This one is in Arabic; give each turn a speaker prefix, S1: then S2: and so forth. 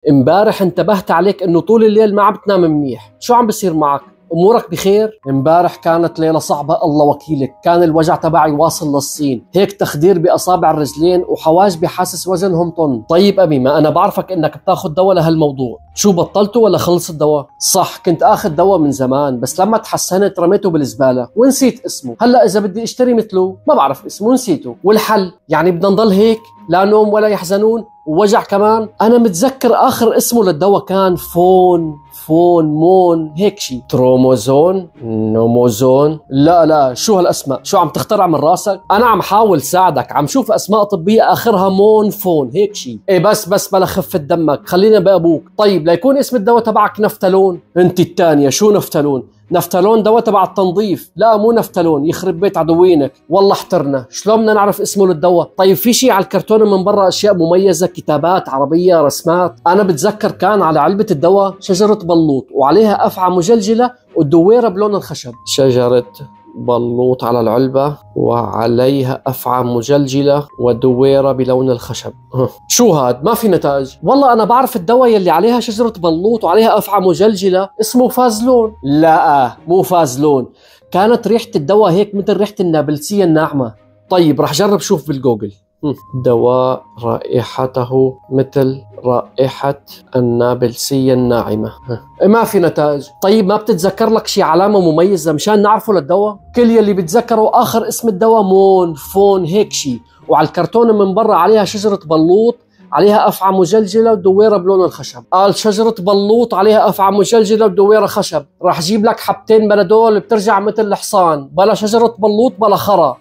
S1: امبارح انتبهت عليك انه طول الليل ما عم بتنام منيح، شو عم بصير معك؟ امورك بخير؟ امبارح كانت ليلة صعبة الله وكيلك، كان الوجع تبعي واصل للصين، هيك تخدير باصابع الرجلين وحواجبي حاسس وزنهم طن. طيب ابي، ما انا بعرفك انك بتاخذ دواء لهالموضوع، شو بطلته ولا خلص الدواء؟ صح، كنت اخذ دواء من زمان بس لما تحسنت رميته بالزبالة ونسيت اسمه، هلا اذا بدي اشتري مثله ما بعرف اسمه نسيته، والحل يعني بدنا نضل هيك؟ لا نوم ولا يحزنون ووجع كمان. انا متذكر اخر اسمه للدواء كان مون هيك شيء، تروموزون، نوموزون، لا شو هالاسماء؟ شو عم تخترع من راسك؟ انا عم حاول ساعدك، عم شوف اسماء طبيه اخرها فون هيك شيء. ايه بس بلا خفة دمك، خلينا بابوك. طيب ليكون اسم الدواء تبعك نفتالون. انت الثانيه شو نفتالون؟ نفتالون دواء تبع التنظيف، لا مو نفتالون، يخرب بيت عدوينك، والله احترنا، شلون بدنا نعرف اسمه للدواء؟ طيب في شيء على الكرتونه من برا اشياء مميزه، كتابات عربيه، رسمات؟ انا بتذكر كان على علبه الدواء شجره بلوط وعليها افعى مجلجله والدويره بلون الخشب. شجره بلوط على العلبة وعليها أفعى مجلجلة ودويرة بلون الخشب. شو هاد؟ ما في نتائج. والله أنا بعرف الدواء يلي عليها شجرة بلوط وعليها أفعى مجلجلة اسمه فازلون. لا مو فازلون، كانت ريحة الدواء هيك مثل ريحة النابلسية الناعمة. طيب رح جرب شوف بالجوجل. دواء رائحته مثل رائحة النابلسية الناعمة. ما في نتائج. طيب ما بتتذكر لك شي علامة مميزة مشان نعرفه للدواء؟ كل يلي بتذكره آخر اسم الدواء فون هيك شي، وعلى الكرتونة من برا عليها شجرة بلوط، عليها أفعى مجلجلة ودويرة بلون الخشب. قال شجرة بلوط عليها أفعى مجلجلة ودويرة خشب، راح جيب لك حبتين بنادول بترجع مثل الحصان، بلا شجرة بلوط بلا خرا.